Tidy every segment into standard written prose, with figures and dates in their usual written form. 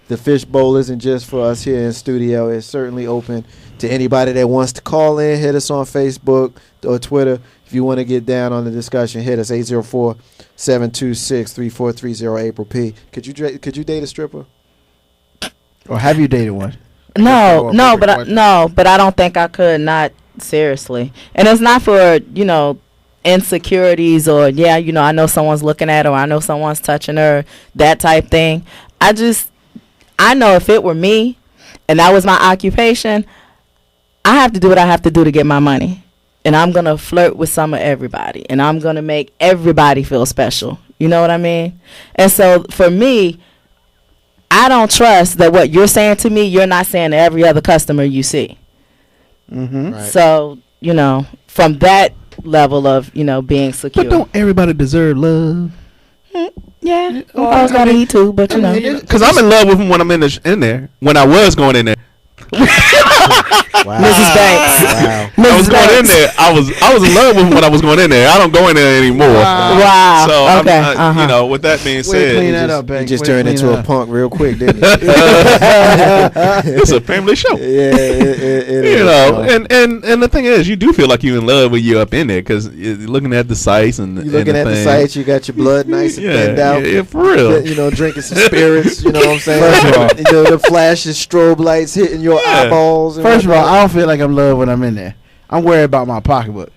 the Fishbowl isn't just for us here in studio. It's certainly open to anybody that wants to call in. Hit us on Facebook or Twitter. If you want to get down on the discussion, hit us 804-726-3430. April P. Could you date a stripper? Or have you dated one? No, but I don't think I could. Not seriously. And it's not for, insecurities or, I know someone's looking at her or I know someone's touching her, that type thing. I know if it were me and that was my occupation, I have to do what I have to do to get my money. And I'm going to flirt with some of everybody. And I'm going to make everybody feel special. You know what I mean? And so for me, I don't trust that what you're saying to me, you're not saying to every other customer you see. Mm-hmm. Right. So, from that level of, being secure. But don't everybody deserve love? Yeah. Well, I was going to eat too, but Because I'm in love with him when I'm in there. When I was going in there. Wow. Mrs. Banks. Wow. I was going in there. I was in love with him when I was going in there. I don't go in there anymore. Wow. So Okay. With that being said, Clean that up, He just turned into a punk real quick, didn't he? it's a family show. Yeah, it is. And the thing is, you do feel like you're in love when you're up in there because you're looking at the sites and you looking at the sites. You got your blood nice and thinned out. Yeah, for real. Drinking some spirits. You know what I'm saying? First of all, the flashing strobe lights hitting your eyeballs. First of all, I don't feel like I'm in love when I'm in there. I'm worried about my pocketbook.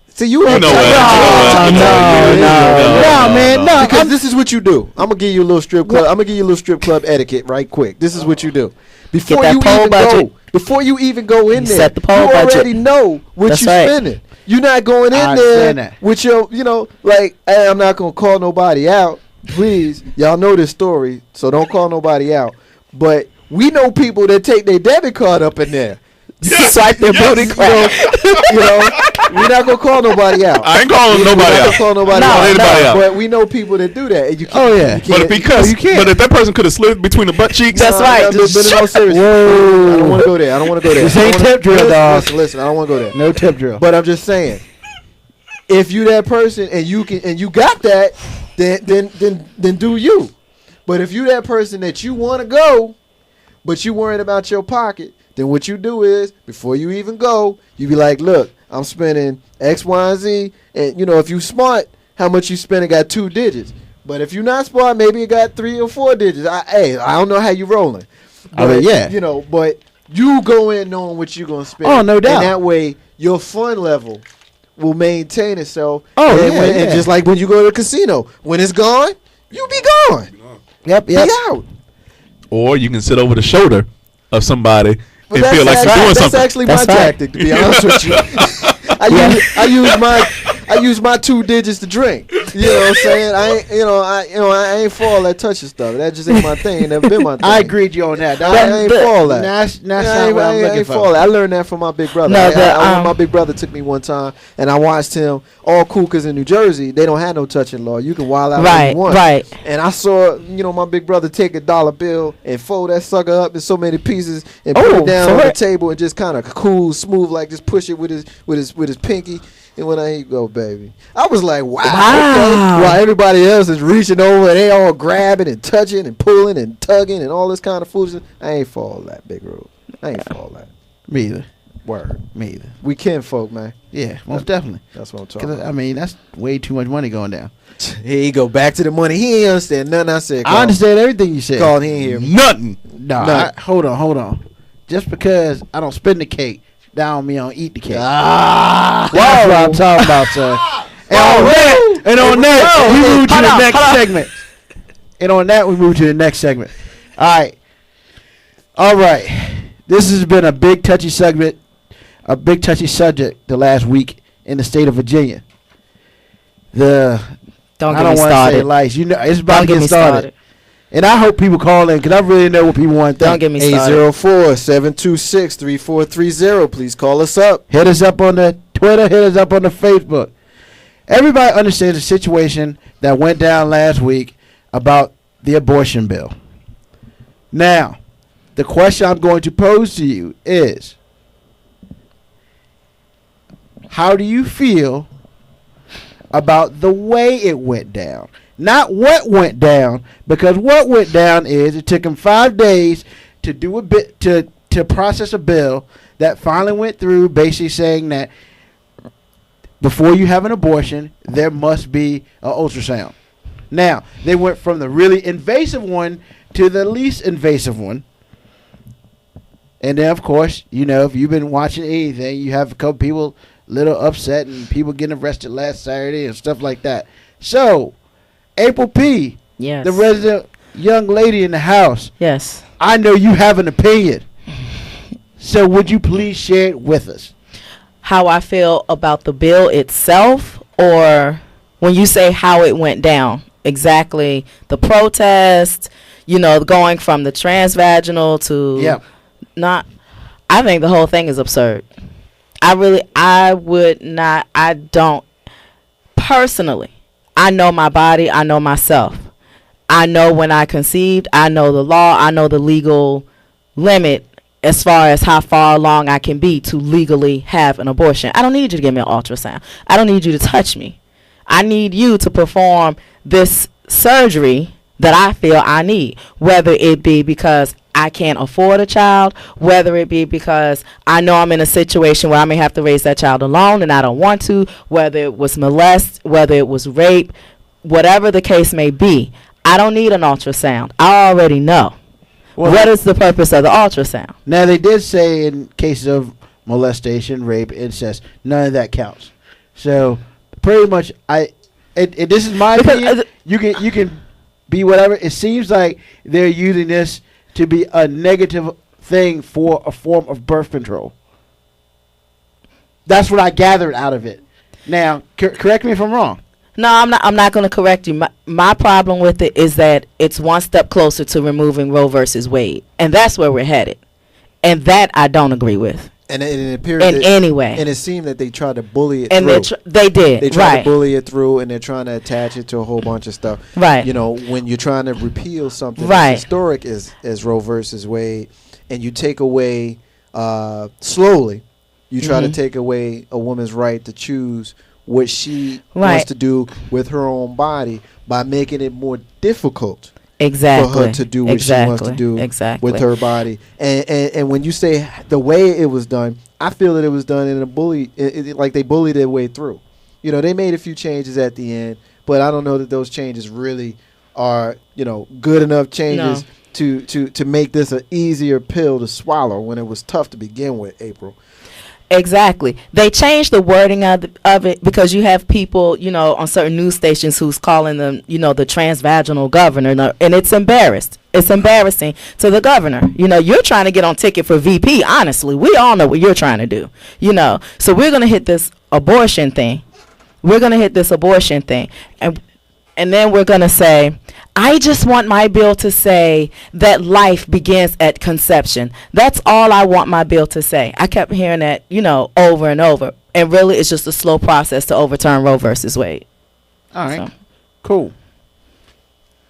See, you know what? No, man, no. Because this is what you do. I'm gonna give you a little strip club. I'm gonna give you a little strip club etiquette right quick. This is what you do. Before you even go in there, set the pole you already budget. know what you're spending. You're not going in there with your, hey, I'm not gonna call nobody out. Please, y'all know this story, so don't call nobody out. But we know people that take their debit card up in there. Swipe their booty crack. We're not gonna call nobody out. I ain't calling nobody out. Call nobody out. But we know people that do that. And you can't, But if that person could have slid between the butt cheeks, that's right. But in all seriousness, I don't want to go there. This ain't tip drill, dog. Listen, I don't want to go there. No tip drill. But I'm just saying, if you that person and you got that, then do you. But if you that person that you want to go, but you worried about your pocket, then what you do is, before you even go, you be like, look, I'm spending X, Y, and Z. And, if you smart, how much you spending got 2 digits. But if you're not smart, maybe it got 3 or 4 digits. I don't know how you rolling. But, but you go in knowing what you're going to spend. Oh, no doubt. And that way, your fun level will maintain itself. And just like when you go to the casino, when it's gone, you be gone. Yep. Be out. or you can sit over the shoulder of somebody But and feel like you're doing something. That's actually my tactic, to be honest with you. I use my 2 digits to drink. You know what I'm saying? I ain't for all that touching stuff. That just ain't my thing. It never been my thing. I agreed you on that. I ain't for all that. That's not what I'm looking for. I learned that from my big brother. My big brother took me one time, and I watched him. All cool, because in New Jersey they don't have no touching law. You can wild out if you want. Right. And I saw, my big brother take a dollar bill and fold that sucker up in so many pieces and put it down on the table and just kind of cool, smooth, like just push it with his pinky. And when I go, baby, I was like, wow. Okay. While everybody else is reaching over and they all grabbing and touching and pulling and tugging and all this kind of foolishness, I ain't for all that, big rule. I ain't for all that. Me either. Word. Me either. We kinfolk, man. Yeah, most definitely. That's what I'm talking about. I mean, that's way too much money going down. Here you go. Back to the money. He ain't understand nothing I said. I understand everything you said. Carl, he ain't hear me. Nothing. No, hold on. Just because I don't spend the cake, down me on eat the cake. That's what I'm talking about, sir. And on that, we move to the next segment. And on that, we move to the next segment. All right. This has been a big touchy subject the last week in the state of Virginia. Don't I don't want to say lies. It's about to get started. And I hope people call in because I really know what people want to think. Don't get me started. 804-726-3430. Please call us up. Hit us up on the Twitter. Hit us up on the Facebook. Everybody understands the situation that went down last week about the abortion bill. Now, the question I'm going to pose to you is, how do you feel about the way it went down? Not what went down, because what went down is it took him 5 days to do a bit to process a bill that finally went through, basically saying that before you have an abortion, there must be an ultrasound. Now, they went from the really invasive one to the least invasive one. And then, of course, if you've been watching anything, you have a couple people a little upset and people getting arrested last Saturday and stuff like that. So, April P., yes, the resident young lady in the house, yes, I know you have an opinion. So, would you please share it with us? How I feel about the bill itself, or when you say how it went down, exactly the protest, going from the transvaginal to not. I think the whole thing is absurd. I don't personally. I know my body. I know myself. I know when I conceived. I know the law. I know the legal limit as far as how far along I can be to legally have an abortion. I don't need you to give me an ultrasound. I don't need you to touch me. I need you to perform this surgery that I feel I need, whether it be because I can't afford a child, whether it be because I know I'm in a situation where I may have to raise that child alone and I don't want to, whether it was molest, whether it was rape, whatever the case may be. I don't need an ultrasound. I already know. Well, what is the purpose of the ultrasound? Now, they did say in cases of molestation, rape, incest, none of that counts. So, pretty much, this is my opinion. You can be whatever. It seems like they're using this to be a negative thing for a form of birth control. That's what I gathered out of it. Now, correct me if I'm wrong. No, I'm not going to correct you. My problem with it is that it's one step closer to removing Roe versus Wade, and that's where we're headed. And that I don't agree with. And it appears in any way. And it seemed that they tried to bully it and through. They did. They tried to bully it through, and they're trying to attach it to a whole bunch of stuff. Right. When you're trying to repeal something right. as historic as Roe versus Wade, and you take away slowly, you try to take away a woman's right to choose what she wants to do with her own body by making it more difficult for her to do what she wants to do with her body. And when you say the way it was done, I feel that it was done in a bully, like they bullied their way through. They made a few changes at the end, but I don't know that those changes really are, good enough changes to make this an easier pill to swallow when it was tough to begin with, April. Exactly. They changed the wording of it because you have people, on certain news stations who's calling them, the transvaginal governor, and it's embarrassing. It's embarrassing to the governor. You're trying to get on ticket for VP. Honestly, we all know what you're trying to do. So we're gonna hit this abortion thing. And then we're going to say, I just want my bill to say that life begins at conception. That's all I want my bill to say. I kept hearing that, over and over. And really, it's just a slow process to overturn Roe versus Wade. All right. So. Cool.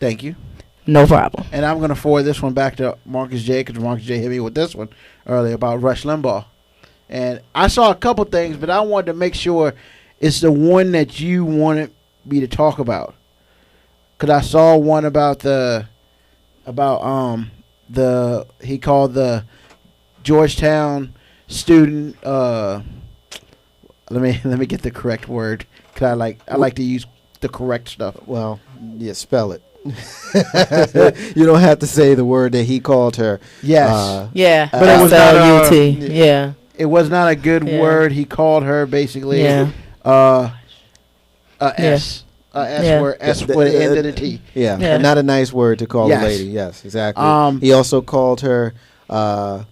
Thank you. No problem. And I'm going to forward this one back to Marcus J. because Marcus J. hit me with this one earlier about Rush Limbaugh. And I saw a couple things, but I wanted to make sure it's the one that you wanted me to talk about. Cause I saw one about he called the Georgetown student. Let me get the correct word. Cause I like to use the correct stuff. Well, yeah, spell it. You don't have to say the word that he called her. Yes. But it was not yeah. It was not a good word. He called her basically. Yeah. S. S with the end of the T. Yeah. Not a nice word to call a lady. Yes, exactly. He also called her the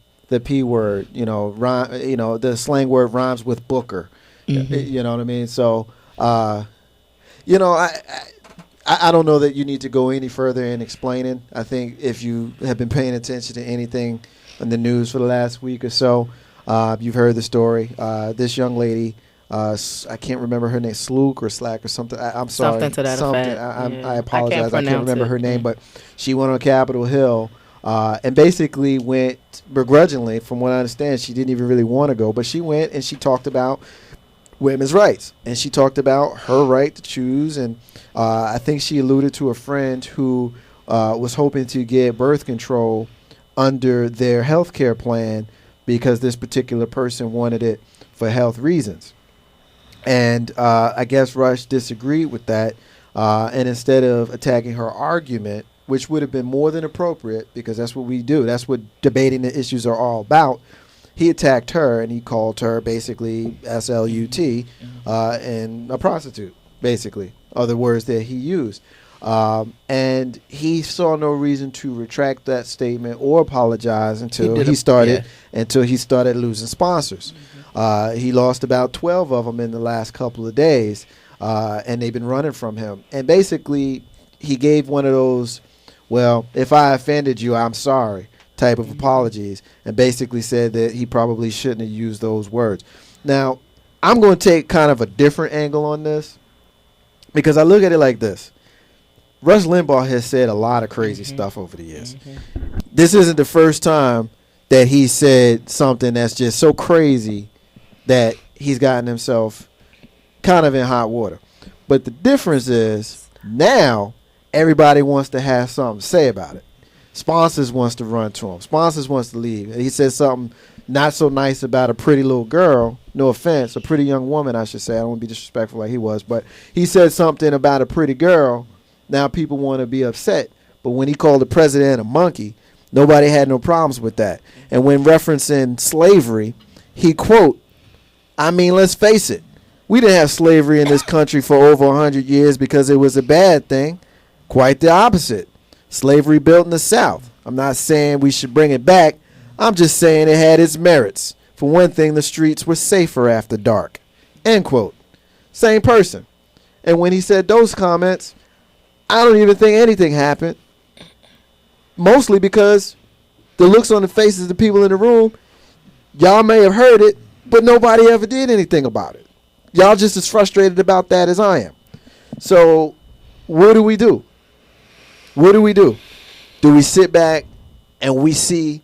P word. The slang word rhymes with Booker. Mm-hmm. You know what I mean? So, I don't know that you need to go any further in explaining. I think if you have been paying attention to anything in the news for the last week or so, you've heard the story. This young lady. I can't remember her name, Slook or Slack or something. I'm sorry. Something to that effect. I apologize. I can't remember her name, but she went on Capitol Hill and basically went begrudgingly, from what I understand. She didn't even really want to go, but she went and she talked about women's rights, and she talked about her right to choose, and I think she alluded to a friend who was hoping to get birth control under their health care plan because this particular person wanted it for health reasons. And I guess Rush disagreed with that, and instead of attacking her argument, which would have been more than appropriate because that's what we do, that's what debating the issues are all about, he attacked her and he called her basically SLUT and a prostitute, basically, are the words that he used. And he saw no reason to retract that statement or apologize until he started losing sponsors. He lost about 12 of them in the last couple of days, and they've been running from him. And basically, he gave one of those, well, if I offended you, I'm sorry type of apologies, and basically said that he probably shouldn't have used those words. Now, I'm going to take kind of a different angle on this because I look at it like this. Rush Limbaugh has said a lot of crazy stuff over the years. This isn't the first time that he said something that's just so crazy that he's gotten himself kind of in hot water. But the difference is now everybody wants to have something to say about it. Sponsors wants to run to him. Sponsors wants to leave. He said something not so nice about a pretty little girl. No offense, a pretty young woman, I should say. I don't want to be disrespectful like he was. But he said something about a pretty girl. Now people want to be upset. But when he called the president a monkey, nobody had no problems with that. And when referencing slavery, he quote, I mean, let's face it. We didn't have slavery in this country for over 100 years because it was a bad thing. Quite the opposite. Slavery built in the South. I'm not saying we should bring it back. I'm just saying it had its merits. For one thing, the streets were safer after dark. End quote. Same person. And when he said those comments, I don't even think anything happened. Mostly because the looks on the faces of the people in the room, y'all may have heard it, but nobody ever did anything about it. Y'all just as frustrated about that as I am. So what do we do? What do we do? Do we sit back and we see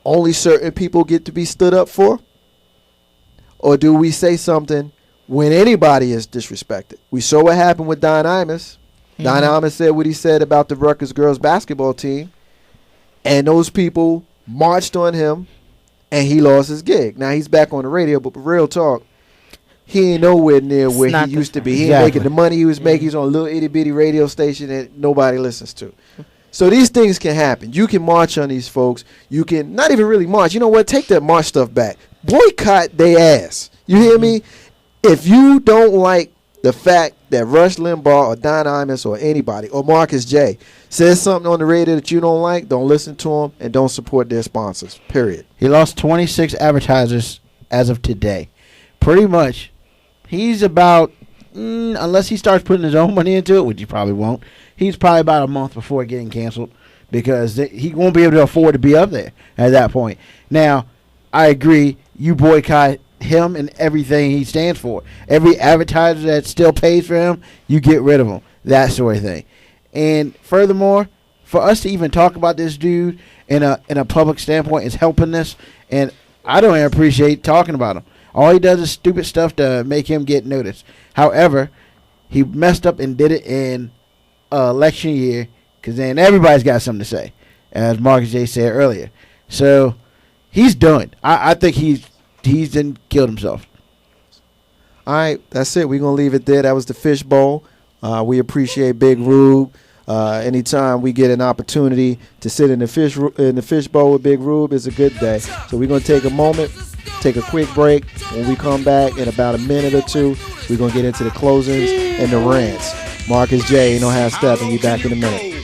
only certain people get to be stood up for? Or do we say something when anybody is disrespected? We saw what happened with Don Imus. Mm-hmm. Don Imus said what he said about the Rutgers girls basketball team. And those people marched on him and he lost his gig. Now he's back on the radio, but real talk, he ain't nowhere near where he used to be. He ain't making the money he was making. He's on a little itty bitty radio station that nobody listens to. So these things can happen. You can march on these folks. You can not even really march. You know what? Take that march stuff back. Boycott they ass. You hear me? If you don't like the fact that Rush Limbaugh or Don Imus or anybody or Marcus J says something on the radio that you don't like, don't listen to them and don't support their sponsors. Period. He lost 26 advertisers as of today. Pretty much, he's about, unless he starts putting his own money into it, which he probably won't, he's probably about a month before getting canceled because he won't be able to afford to be up there at that point. Now, I agree, you boycott him and everything he stands for. Every advertiser that still pays for him, you get rid of him. That sort of thing. And furthermore, for us to even talk about this dude in a public standpoint is helping us, and I don't even appreciate talking about him. All he does is stupid stuff to make him get noticed. However, he messed up and did it in election year because then everybody's got something to say, as Marcus J said earlier. So he's done. I think he's done killed himself. All right, that's it. We're going to leave it there. That was the Fishbowl. We appreciate Big Rube. Anytime we get an opportunity to sit in the fishbowl with Big Rube is a good day. So we're going to take a moment, take a quick break. When we come back in about a minute or two, we're going to get into the closings and the rants. Marcus J, you know how Steppin, you back in a minute.